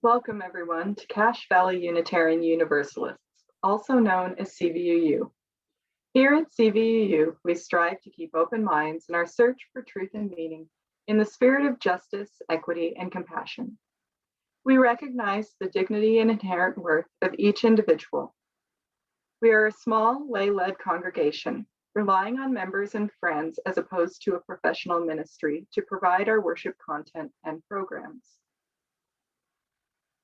Welcome everyone to Cache Valley Unitarian Universalists, also known as CVUU. Here at CVUU, we strive to keep open minds in our search for truth and meaning in the spirit of justice, equity, and compassion. We recognize the dignity and inherent worth of each individual. We are a small, lay-led congregation, relying on members and friends as opposed to a professional ministry to provide our worship content and programs.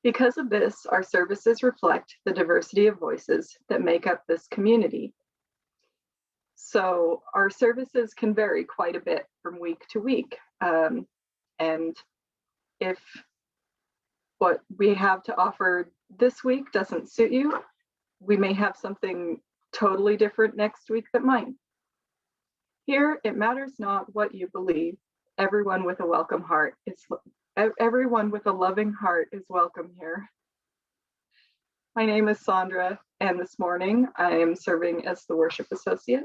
Because of this, our services reflect the diversity of voices that make up this community. So our services can vary quite a bit from week to week. And if what we have to offer this week doesn't suit you, we may have something totally different next week that might. Here, it matters not what you believe. Everyone with a welcome heart is Everyone with a loving heart is welcome here. My name is Sondra, and this morning I am serving as the worship associate.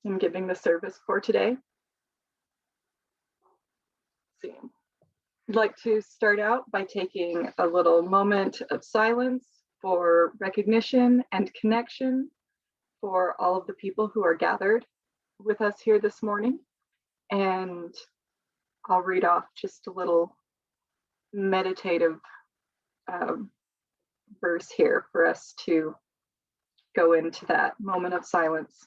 I'm giving the service for today. I'd like to start out by taking a little moment of silence for recognition and connection for all of the people who are gathered with us here this morning. And I'll read off just a little meditative verse here for us to go into that moment of silence.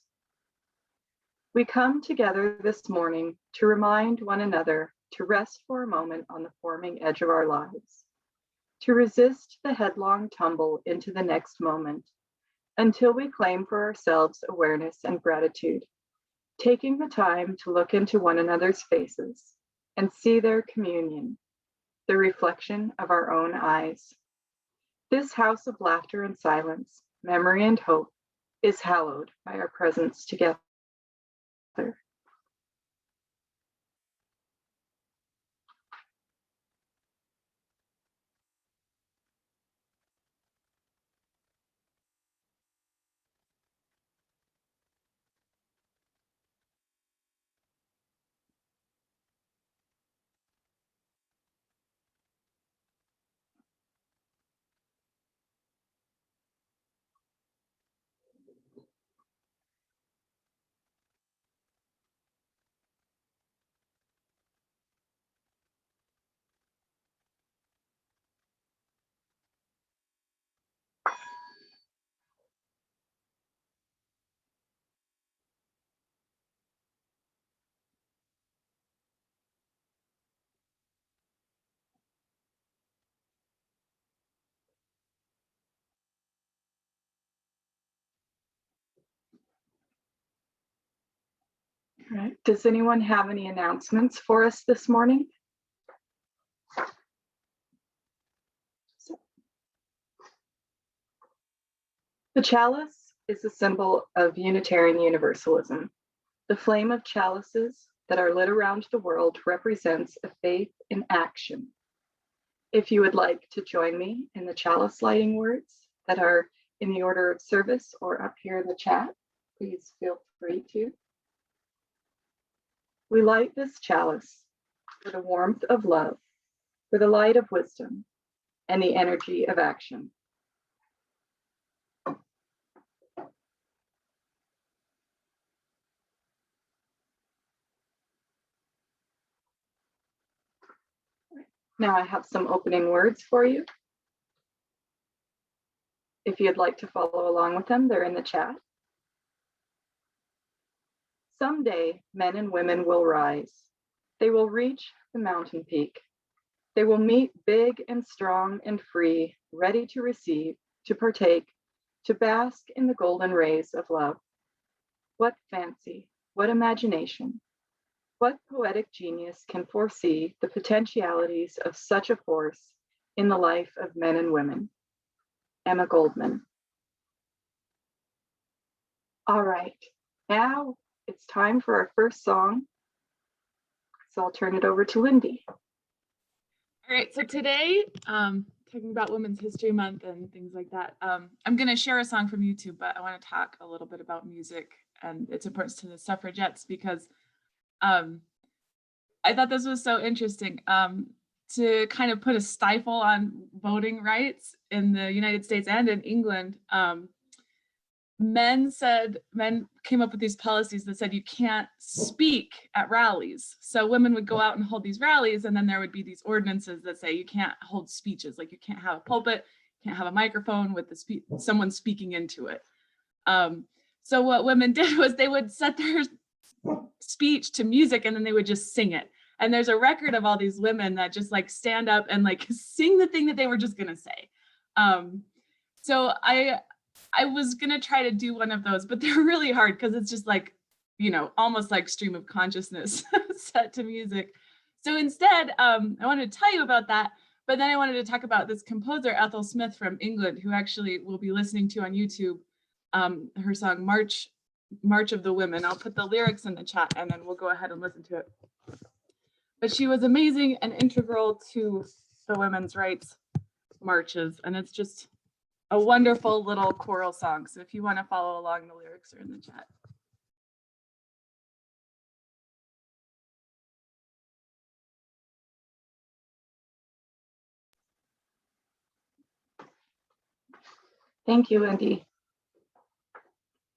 We come together this morning to remind one another to rest for a moment on the forming edge of our lives, to resist the headlong tumble into the next moment until we claim for ourselves awareness and gratitude, taking the time to look into one another's faces and see their communion, the reflection of our own eyes. This house of laughter and silence, memory and hope, is hallowed by our presence together. All right. Does anyone have any announcements for us this morning? The chalice is a symbol of Unitarian Universalism. The flame of chalices that are lit around the world represents a faith in action. If you would like to join me in the chalice lighting words that are in the order of service or up here in the chat, please feel free to. We light this chalice for the warmth of love, for the light of wisdom, and the energy of action. Now I have some opening words for you. If you'd like to follow along with them, they're in the chat. Someday, men and women will rise. They will reach the mountain peak. They will meet big and strong and free, ready to receive, to partake, to bask in the golden rays of love. What fancy, what imagination, what poetic genius can foresee the potentialities of such a force in the life of men and women? Emma Goldman. All right, now it's time for our first song. So I'll turn it over to Lindy. All right, so today, talking about Women's History Month and things like that, I'm going to share a song from YouTube, but I want to talk a little bit about music and its importance to the suffragettes because I thought this was so interesting. to kind of put a stifle on voting rights in the United States and in England, men came up with these policies that said you can't speak at rallies. So women would go out and hold these rallies, and then there would be these ordinances that say you can't hold speeches, like you can't have a pulpit, you can't have a microphone with someone speaking into it. So what women did was they would set their speech to music and then they would just sing it. And there's a record of all these women that just like stand up and like sing the thing that they were just gonna say. So I was gonna try to do one of those, but they're really hard because it's just like, almost like stream of consciousness set to music. So instead, I wanted to tell you about that, but then I wanted to talk about this composer, Ethel Smith from England, who actually we'll be listening to on YouTube, her song March of the Women. I'll put the lyrics in the chat and then we'll go ahead and listen to it. But she was amazing and integral to the women's rights marches, and it's just a wonderful little choral song. So if you want to follow along, the lyrics are in the chat. Thank you, Andy.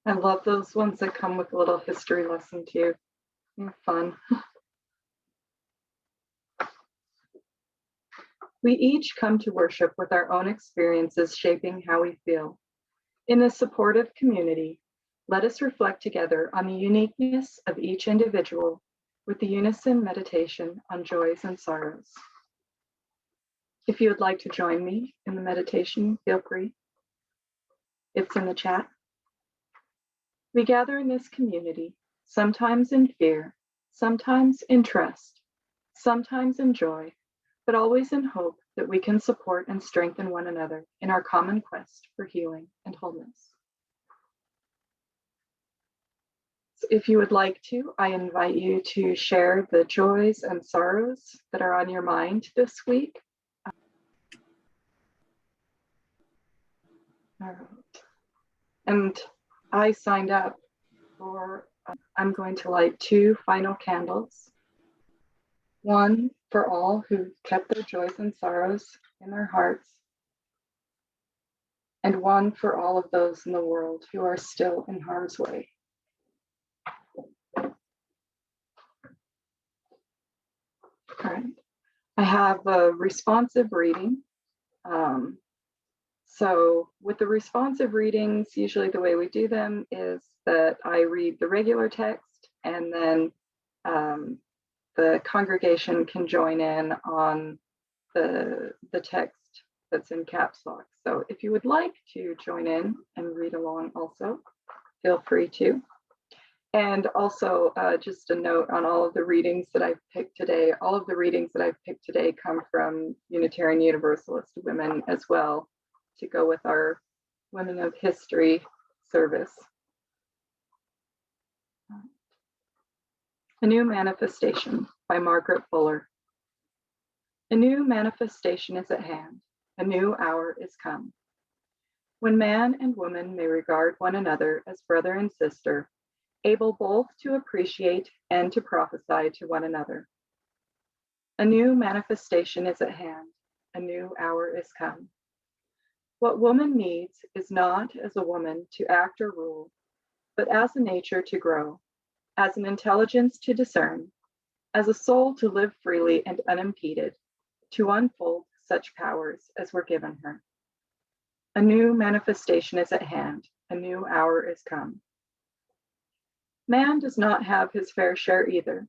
I love those ones that come with a little history lesson too. They're fun. We each come to worship with our own experiences shaping how we feel. In a supportive community, let us reflect together on the uniqueness of each individual with the unison meditation on joys and sorrows. If you would like to join me in the meditation, feel free. It's in the chat. We gather in this community, sometimes in fear, sometimes in trust, sometimes in joy, but always in hope that we can support and strengthen one another in our common quest for healing and wholeness. So if you would like to, I invite you to share the joys and sorrows that are on your mind this week. All right. And I signed up for, I'm going to light 2 final candles. One for all who kept their joys and sorrows in their hearts, and one for all of those in the world who are still in harm's way. All right. I have a responsive reading. So with the responsive readings, usually the way we do them is that I read the regular text and then the congregation can join in on the text that's in caps lock. So if you would like to join in and read along also, feel free to. And also just a note on all of the readings that I've picked today. All of the readings that I've picked today come from Unitarian Universalist women as well, to go with our Women of History service. A New Manifestation by Margaret Fuller. A new manifestation is at hand. A new hour is come. When man and woman may regard one another as brother and sister, able both to appreciate and to prophesy to one another. A new manifestation is at hand. A new hour is come. What woman needs is not as a woman to act or rule, but as a nature to grow, as an intelligence to discern, as a soul to live freely and unimpeded, to unfold such powers as were given her. A new manifestation is at hand. A new hour is come. Man does not have his fair share either.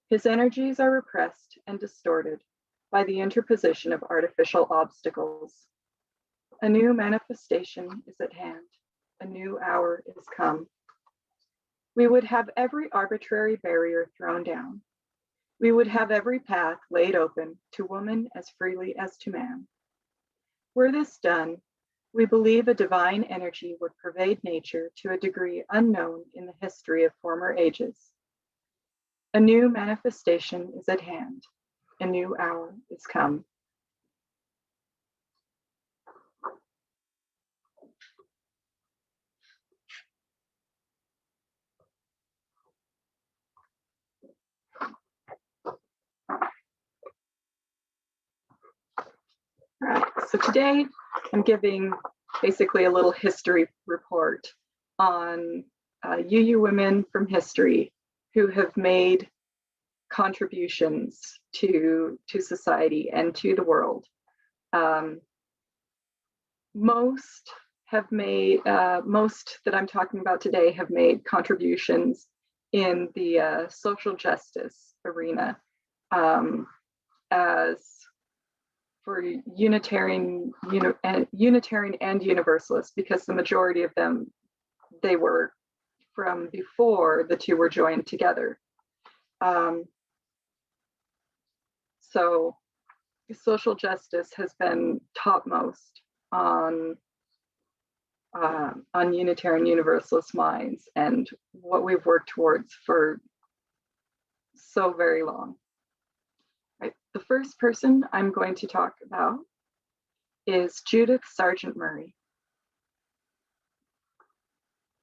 His energies are repressed and distorted by the interposition of artificial obstacles. A new manifestation is at hand. A new hour is come. We would have every arbitrary barrier thrown down. We would have every path laid open to woman as freely as to man. Were this done, we believe a divine energy would pervade nature to a degree unknown in the history of former ages. A new manifestation is at hand. A new hour is come. So today I'm giving basically a little history report on UU women from history who have made contributions to society and to the world. Most that I'm talking about today have made contributions in the social justice arena, as for Unitarian and Universalist, because the majority of them, they were from before the two were joined together. So social justice has been topmost on Unitarian Universalist minds and what we've worked towards for so very long. Right. The first person I'm going to talk about is Judith Sargent Murray.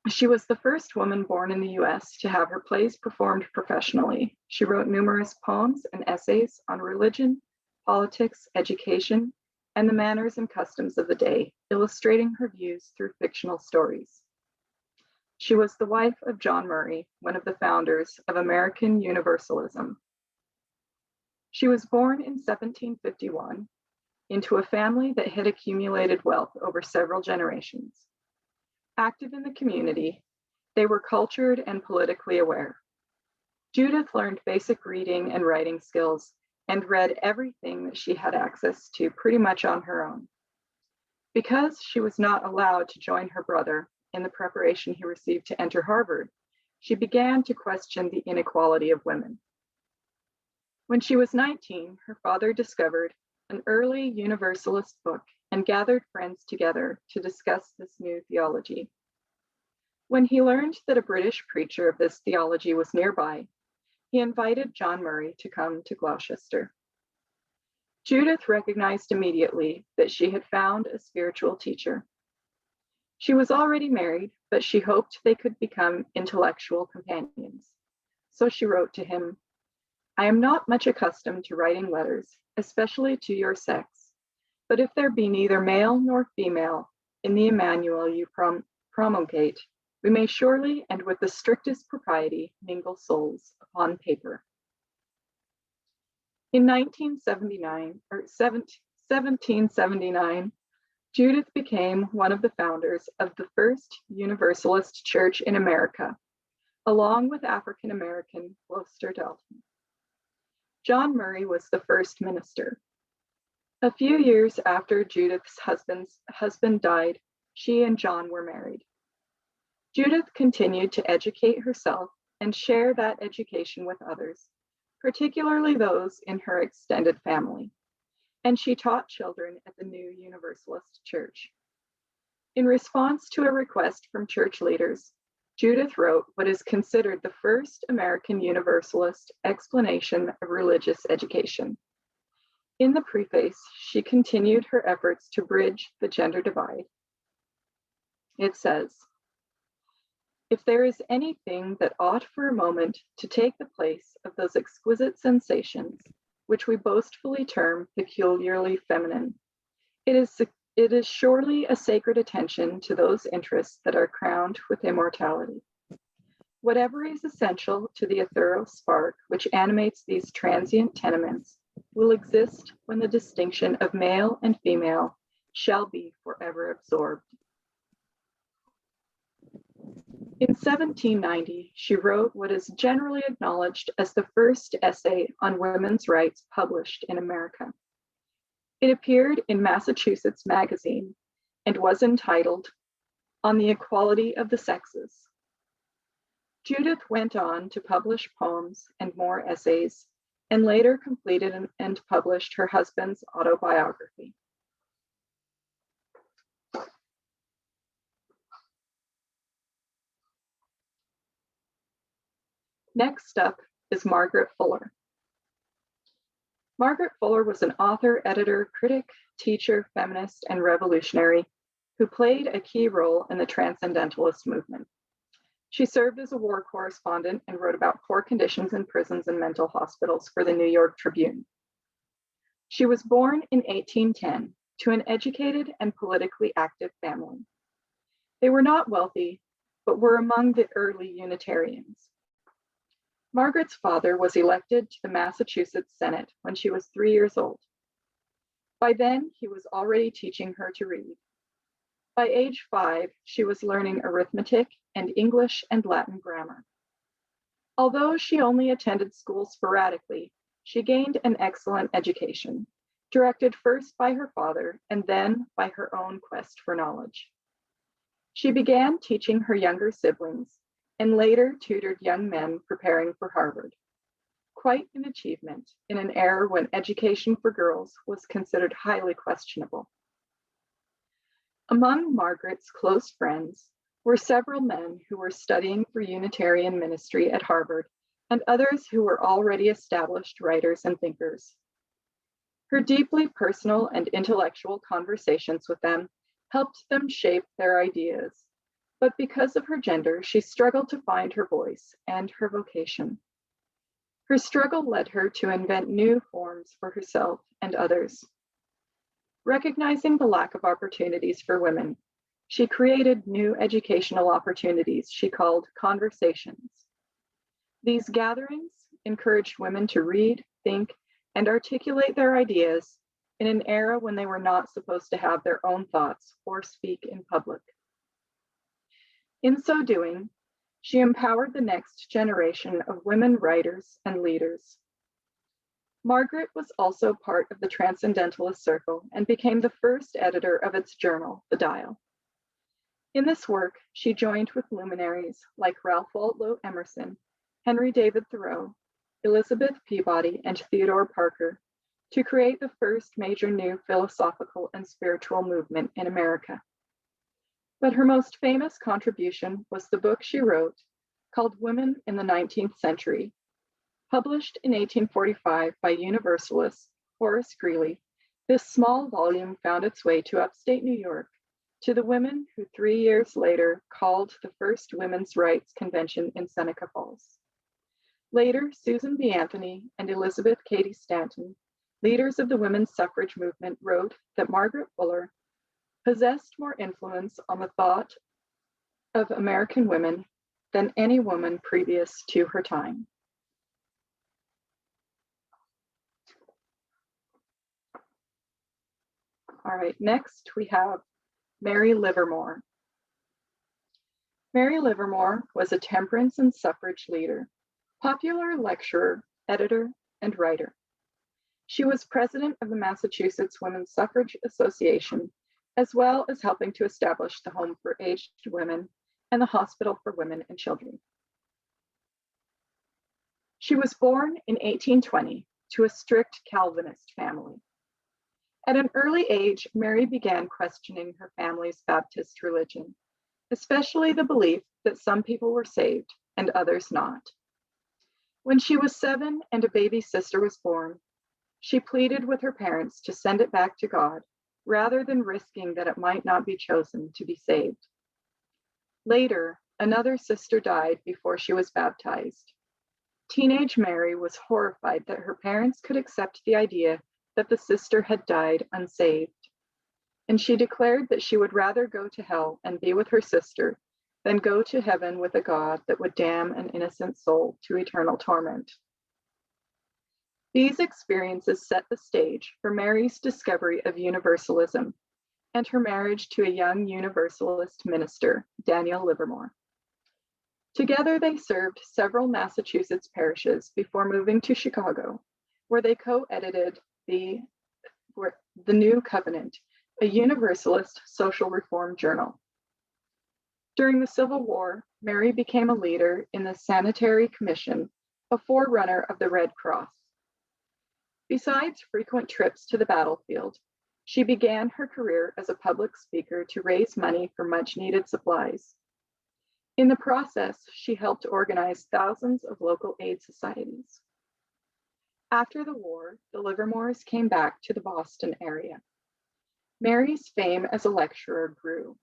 She was the first woman born in the US to have her plays performed professionally. She wrote numerous poems and essays on religion, politics, education, and the manners and customs of the day, illustrating her views through fictional stories. She was the wife of John Murray, one of the founders of American Universalism. She was born in 1751 into a family that had accumulated wealth over several generations. Active in the community, they were cultured and politically aware. Judith learned basic reading and writing skills and read everything that she had access to pretty much on her own. Because she was not allowed to join her brother in the preparation he received to enter Harvard, she began to question the inequality of women. When she was 19, her father discovered an early Universalist book and gathered friends together to discuss this new theology. When he learned that a British preacher of this theology was nearby, he invited John Murray to come to Gloucester. Judith recognized immediately that she had found a spiritual teacher. She was already married, but she hoped they could become intellectual companions. So she wrote to him, "I am not much accustomed to writing letters, especially to your sex, but if there be neither male nor female in the Emmanuel you promulgate, we may surely and with the strictest propriety mingle souls upon paper." In 1779, Judith became one of the founders of the first Universalist church in America, along with African American Gloucester Dalton. John Murray was the first minister. A few years after Judith's husband died, she and John were married. Judith continued to educate herself and share that education with others, particularly those in her extended family, and she taught children at the new Universalist church. In response to a request from church leaders, Judith wrote what is considered the first American Universalist explanation of religious education. In the preface, she continued her efforts to bridge the gender divide. It says, "If there is anything that ought for a moment to take the place of those exquisite sensations, which we boastfully term peculiarly feminine, it is surely a sacred attention to those interests that are crowned with immortality. Whatever is essential to the ethereal spark which animates these transient tenements will exist when the distinction of male and female shall be forever absorbed." In 1790, she wrote what is generally acknowledged as the first essay on women's rights published in America. It appeared in Massachusetts Magazine and was entitled "On the Equality of the Sexes." Judith went on to publish poems and more essays, and later completed and published her husband's autobiography. Next up is Margaret Fuller. Margaret Fuller was an author, editor, critic, teacher, feminist, and revolutionary who played a key role in the Transcendentalist movement. She served as a war correspondent and wrote about poor conditions in prisons and mental hospitals for the New York Tribune. She was born in 1810 to an educated and politically active family. They were not wealthy, but were among the early Unitarians. Margaret's father was elected to the Massachusetts Senate when she was 3 years old. By then, he was already teaching her to read. By age 5, she was learning arithmetic and English and Latin grammar. Although she only attended school sporadically, she gained an excellent education, directed first by her father and then by her own quest for knowledge. She began teaching her younger siblings and later tutored young men preparing for Harvard. Quite an achievement in an era when education for girls was considered highly questionable. Among Margaret's close friends were several men who were studying for Unitarian ministry at Harvard and others who were already established writers and thinkers. Her deeply personal and intellectual conversations with them helped them shape their ideas, but because of her gender, she struggled to find her voice and her vocation. Her struggle led her to invent new forms for herself and others. Recognizing the lack of opportunities for women, she created new educational opportunities she called conversations. These gatherings encouraged women to read, think, and articulate their ideas in an era when they were not supposed to have their own thoughts or speak in public. In so doing, she empowered the next generation of women writers and leaders. Margaret was also part of the Transcendentalist Circle and became the first editor of its journal, The Dial. In this work, she joined with luminaries like Ralph Waldo Emerson, Henry David Thoreau, Elizabeth Peabody, and Theodore Parker to create the first major new philosophical and spiritual movement in America. But her most famous contribution was the book she wrote called Women in the 19th Century. Published in 1845 by Universalist Horace Greeley, this small volume found its way to upstate New York, to the women who 3 years later called the first Women's Rights Convention in Seneca Falls. Later, Susan B. Anthony and Elizabeth Cady Stanton, leaders of the women's suffrage movement, wrote that Margaret Fuller possessed more influence on the thought of American women than any woman previous to her time. All right, next we have Mary Livermore. Mary Livermore was a temperance and suffrage leader, popular lecturer, editor, and writer. She was president of the Massachusetts Women's Suffrage Association, as well as helping to establish the Home for Aged Women and the Hospital for Women and Children. She was born in 1820 to a strict Calvinist family. At an early age, Mary began questioning her family's Baptist religion, especially the belief that some people were saved and others not. When she was 7 and a baby sister was born, she pleaded with her parents to send it back to God rather than risking that it might not be chosen to be saved. Later, another sister died before she was baptized. Teenage Mary was horrified that her parents could accept the idea that the sister had died unsaved, and she declared that she would rather go to hell and be with her sister than go to heaven with a God that would damn an innocent soul to eternal torment. These experiences set the stage for Mary's discovery of Universalism and her marriage to a young Universalist minister, Daniel Livermore. Together, they served several Massachusetts parishes before moving to Chicago, where they co-edited the New Covenant, a Universalist social reform journal. During the Civil War, Mary became a leader in the Sanitary Commission, a forerunner of the Red Cross. Besides frequent trips to the battlefield, she began her career as a public speaker to raise money for much-needed supplies. In the process, she helped organize thousands of local aid societies. After the war, the Livermores came back to the Boston area. Mary's fame as a lecturer grew,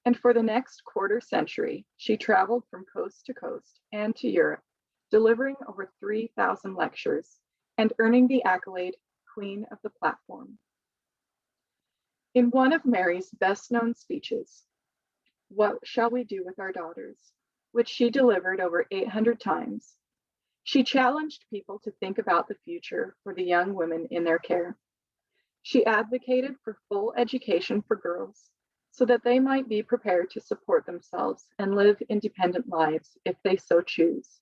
and for the next quarter century, she traveled from coast to coast and to Europe, delivering over 3,000 lectures and earning the accolade Queen of the Platform. In one of Mary's best-known speeches, "What Shall We Do with Our Daughters?" which she delivered over 800 times, she challenged people to think about the future for the young women in their care. She advocated for full education for girls so that they might be prepared to support themselves and live independent lives if they so choose.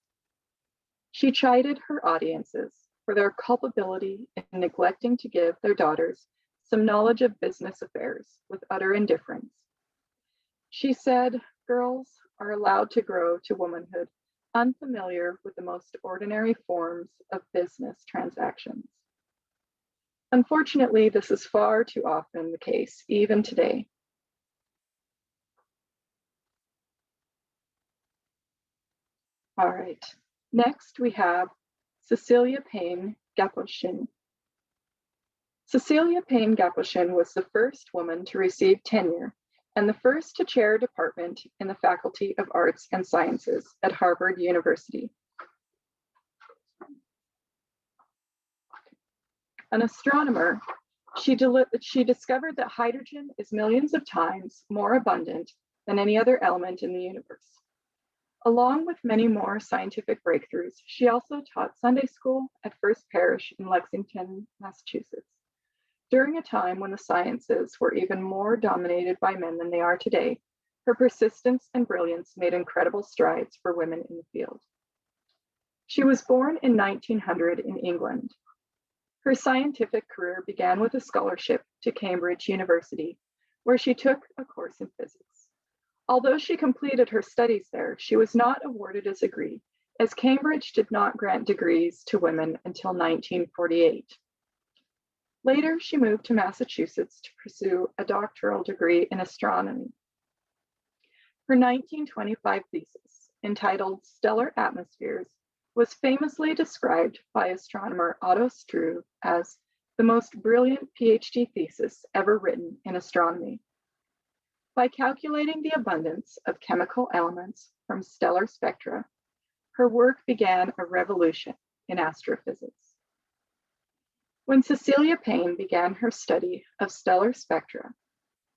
She chided her audiences for their culpability in neglecting to give their daughters some knowledge of business affairs with utter indifference. She said, "Girls are allowed to grow to womanhood unfamiliar with the most ordinary forms of business transactions." Unfortunately, this is far too often the case, even today. All right, next we have Cecilia Payne Gaposchin. Cecilia Payne Gaposchin was the first woman to receive tenure and the first to chair a department in the Faculty of Arts and Sciences at Harvard University. An astronomer, she discovered that hydrogen is millions of times more abundant than any other element in the universe. Along with many more scientific breakthroughs, she also taught Sunday school at First Parish in Lexington, Massachusetts, during a time when the sciences were even more dominated by men than they are today. Her persistence and brilliance made incredible strides for women in the field. She was born in 1900 in England. Her scientific career began with a scholarship to Cambridge University, where she took a course in physics. Although she completed her studies there, she was not awarded a degree, as Cambridge did not grant degrees to women until 1948. Later, she moved to Massachusetts to pursue a doctoral degree in astronomy. Her 1925 thesis, entitled "Stellar Atmospheres," was famously described by astronomer Otto Struve as the most brilliant PhD thesis ever written in astronomy. By calculating the abundance of chemical elements from stellar spectra, her work began a revolution in astrophysics. When Cecilia Payne began her study of stellar spectra,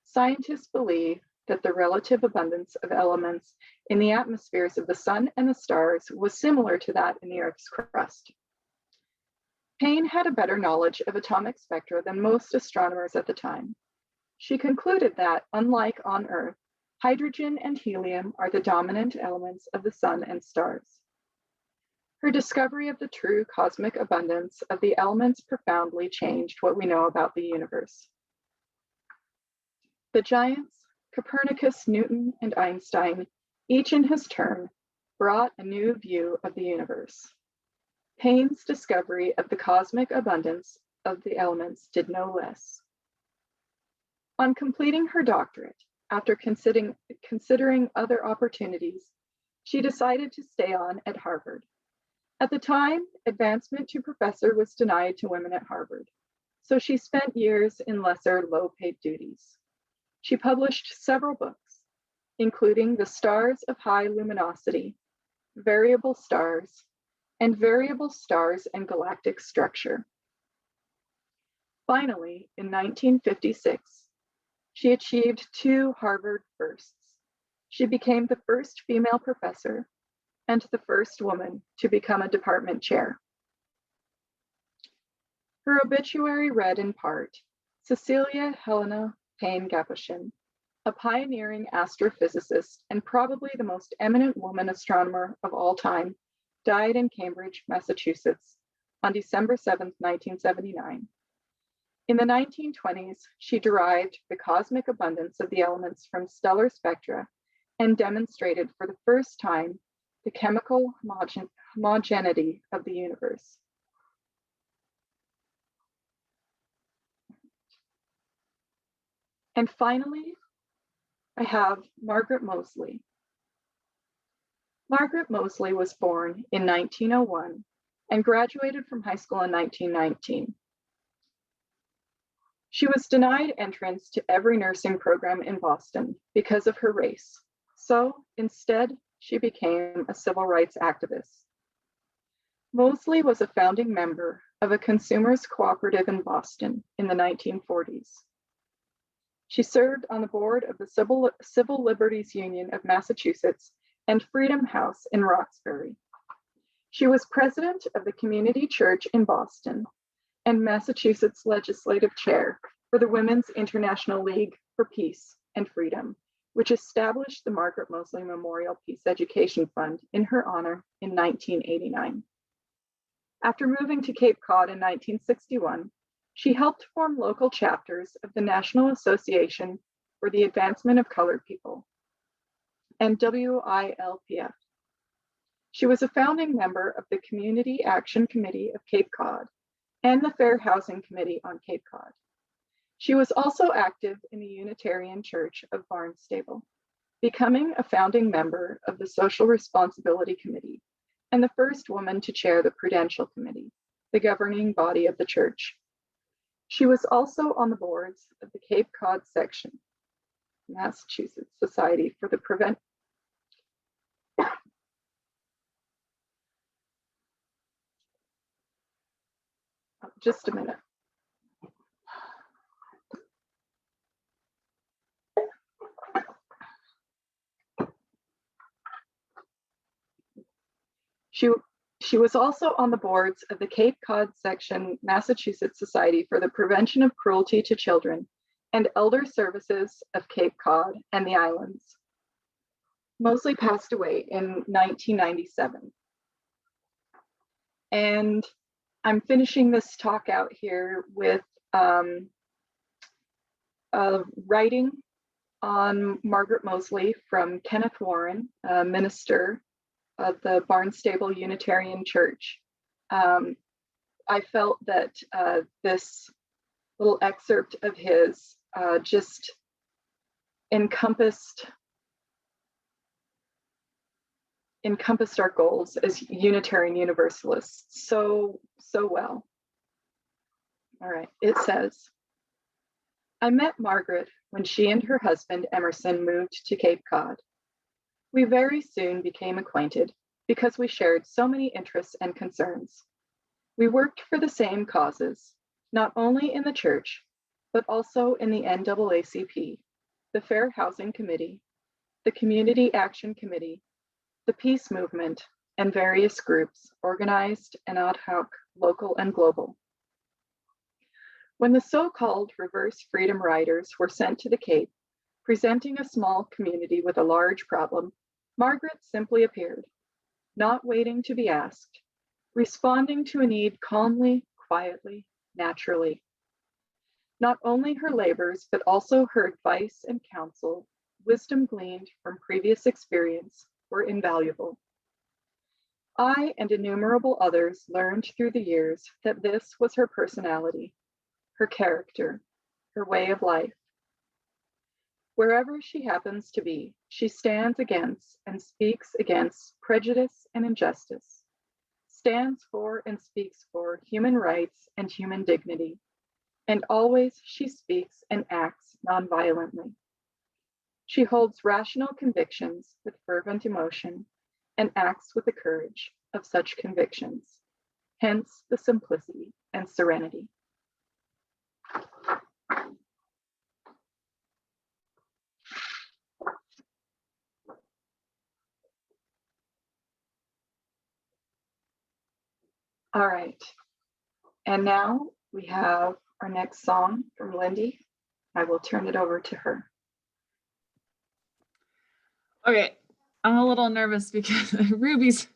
scientists believe that the relative abundance of elements in the atmospheres of the sun and the stars was similar to that in the Earth's crust. Payne had a better knowledge of atomic spectra than most astronomers at the time. She concluded that, unlike on Earth, hydrogen and helium are the dominant elements of the sun and stars. Her discovery of the true cosmic abundance of the elements profoundly changed what we know about the universe. The giants, Copernicus, Newton, and Einstein, each in his turn, brought a new view of the universe. Payne's discovery of the cosmic abundance of the elements did no less. On completing her doctorate, after considering other opportunities, she decided to stay on at Harvard. At the time, advancement to professor was denied to women at Harvard, so she spent years in lesser, low-paid duties. She published several books, including The Stars of High Luminosity, Variable Stars, and Variable Stars and Galactic Structure. Finally, in 1956, she achieved 2 Harvard firsts. She became the first female professor and the first woman to become a department chair. Her obituary read in part, "Cecilia Helena Payne Gaposchin, a pioneering astrophysicist and probably the most eminent woman astronomer of all time, died in Cambridge, Massachusetts on December 7, 1979. In the 1920s, she derived the cosmic abundance of the elements from stellar spectra and demonstrated for the first time the chemical homogeneity of the universe." And finally, I have Margaret Moseley. Margaret Moseley was born in 1901 and graduated from high school in 1919. She was denied entrance to every nursing program in Boston because of her race. So instead, she became a civil rights activist. Moseley was a founding member of a consumers cooperative in Boston in the 1940s. She served on the board of the Civil Liberties Union of Massachusetts and Freedom House in Roxbury. She was president of the Community Church in Boston and Massachusetts legislative chair for the Women's International League for Peace and Freedom, which established the Margaret Moseley Memorial Peace Education Fund in her honor in 1989. After moving to Cape Cod in 1961, she helped form local chapters of the National Association for the Advancement of Colored People and WILPF. She was a founding member of the Community Action Committee of Cape Cod and the Fair Housing Committee on Cape Cod. She was also active in the Unitarian Church of Barnstable, becoming a founding member of the Social Responsibility Committee and the first woman to chair the Prudential Committee, the governing body of the church. She was also on the boards of the Cape Cod section, Massachusetts Society for the Just a minute. She was also on the boards of the Cape Cod section, Massachusetts Society for the Prevention of Cruelty to Children and Elder Services of Cape Cod and the Islands. Moseley passed away in 1997. And I'm finishing this talk out here with writing on Margaret Moseley from Kenneth Warren, a minister of the Barnstable Unitarian Church. I felt that this little excerpt of his just encompassed our goals as Unitarian Universalists so well. All right, it says, I met Margaret when she and her husband Emerson moved to Cape Cod. We very soon became acquainted because we shared so many interests and concerns. We worked for the same causes, not only in the church, but also in the NAACP, the Fair Housing Committee, the Community Action Committee, the Peace Movement, and various groups, organized and ad hoc, local and global. When the so-called reverse freedom riders were sent to the Cape, presenting a small community with a large problem, Margaret simply appeared, not waiting to be asked, responding to a need calmly, quietly, naturally. Not only her labors, but also her advice and counsel, wisdom gleaned from previous experience, were invaluable. I and innumerable others learned through the years that this was her personality, her character, her way of life. Wherever she happens to be, she stands against and speaks against prejudice and injustice, stands for and speaks for human rights and human dignity, and always she speaks and acts nonviolently. She holds rational convictions with fervent emotion and acts with the courage of such convictions, hence the simplicity and serenity. All right, and now we have our next song from Lindy. I will turn it over to her. Okay, I'm a little nervous because Ruby's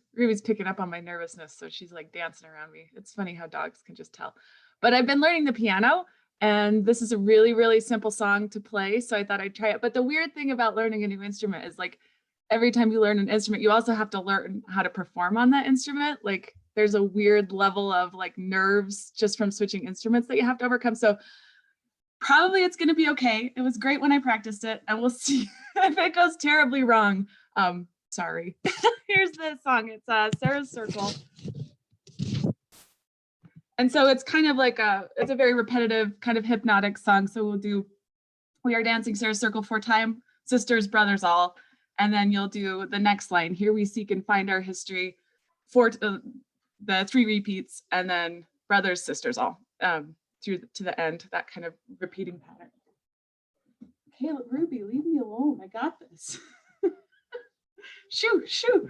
picking up on my nervousness, so she's like dancing around me. It's funny how dogs can just tell. But I've been learning the piano, and this is a really, really simple song to play, so I thought I'd try it. But the weird thing about learning a new instrument is, like, every time you learn an instrument, you also have to learn how to perform on that instrument. Like, there's a weird level of like nerves just from switching instruments that you have to overcome. So probably it's going to be okay. It was great when I practiced it, and we'll see if it goes terribly wrong. Sorry. Here's the song. It's Sarah's Circle. And so it's kind of like it's a very repetitive, kind of hypnotic song. So we'll do, we are dancing Sarah's Circle 4 times, sisters, brothers, all. And then you'll do the next line, here we seek and find our history, the 3 repeats, and then brothers, sisters, all, through to the end, that kind of repeating pattern. Hey, Ruby, leave me alone. I got this. Shoo, shoo.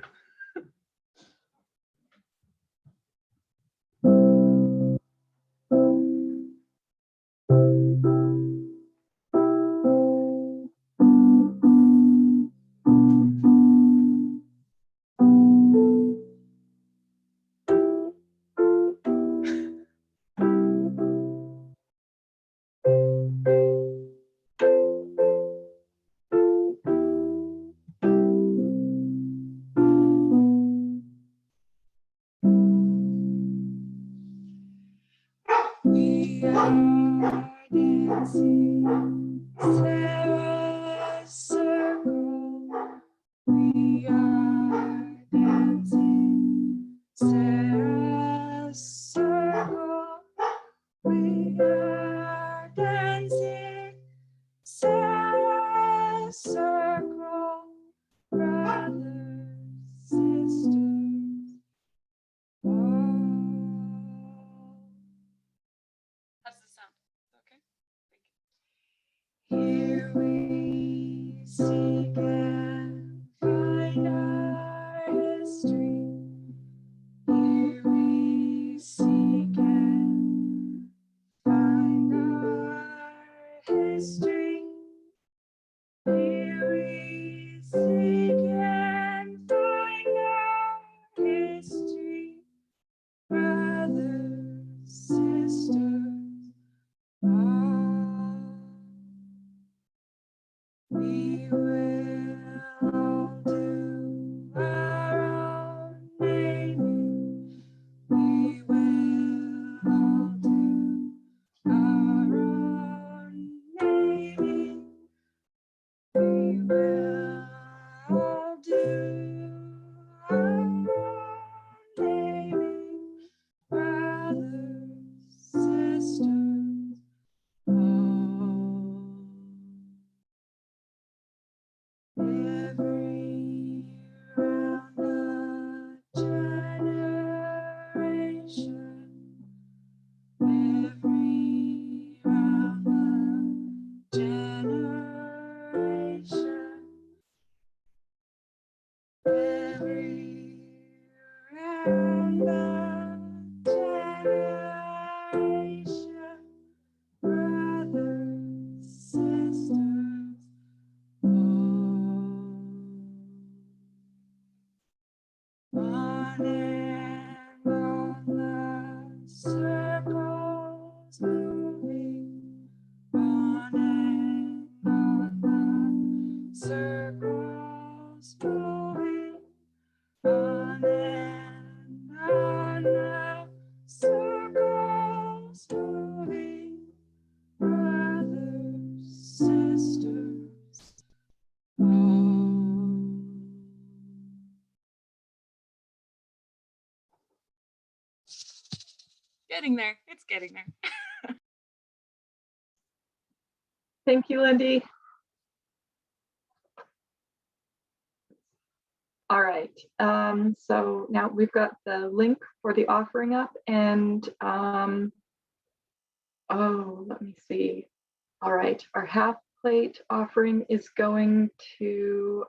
We are dancing Sarah's circle. We are dancing Sarah's circle. We are dancing Sarah's circle. Brothers, sisters, all. How does this sound? Okay. Here we seek and find our history. Here we seek and find our history. Here we seek and find our history. Brothers, sisters, all. We will all do our own naming. We will all do our own naming. We will all do our own naming. Brothers, sisters, all. Every round the generation, every round the generation, every round the generation, brothers, sisters, on and on the circles moving, on and on the circles moving, on and on the circles moving, brothers, sisters, all. Getting there. It's getting there. Thank you, Lindy. All right, so now we've got the link for the offering up, and oh, let me see. All right, our half plate offering is going to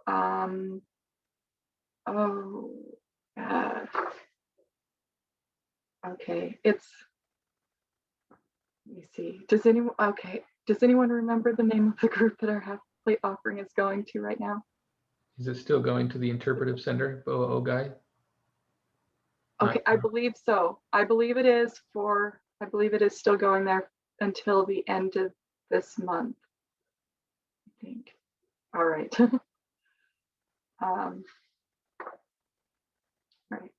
okay, it's, let me see. Does anyone remember the name of the group that our half plate offering is going to right now? Is it still going to the interpretive center, BOO guy? Okay, I believe so. I believe it is still going there until the end of this month, I think. All right. Right.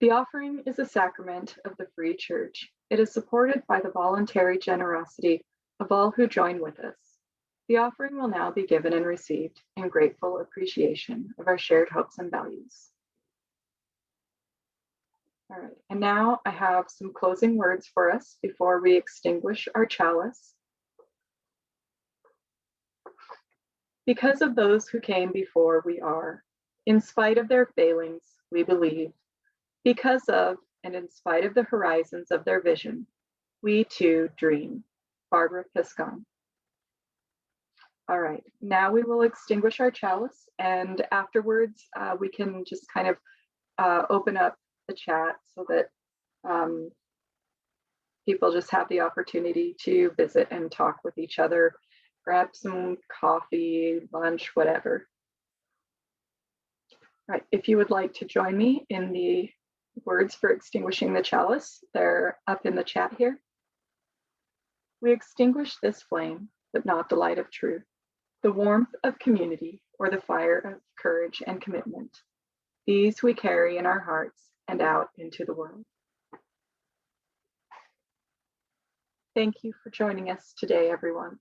The offering is a sacrament of the free church. It is supported by the voluntary generosity of all who join with us. The offering will now be given and received in grateful appreciation of our shared hopes and values. All right, and now I have some closing words for us before we extinguish our chalice. Because of those who came before, we are. In spite of their failings, we believe. Because of and in spite of the horizons of their vision, we too dream. Barbara Piscon. All right, now we will extinguish our chalice, and afterwards we can just kind of open up the chat so that people just have the opportunity to visit and talk with each other, grab some coffee, lunch, whatever. Right, if you would like to join me in the words for extinguishing the chalice, they're up in the chat here. We extinguish this flame, but not the light of truth, the warmth of community, or the fire of courage and commitment. These we carry in our hearts and out into the world. Thank you for joining us today, everyone.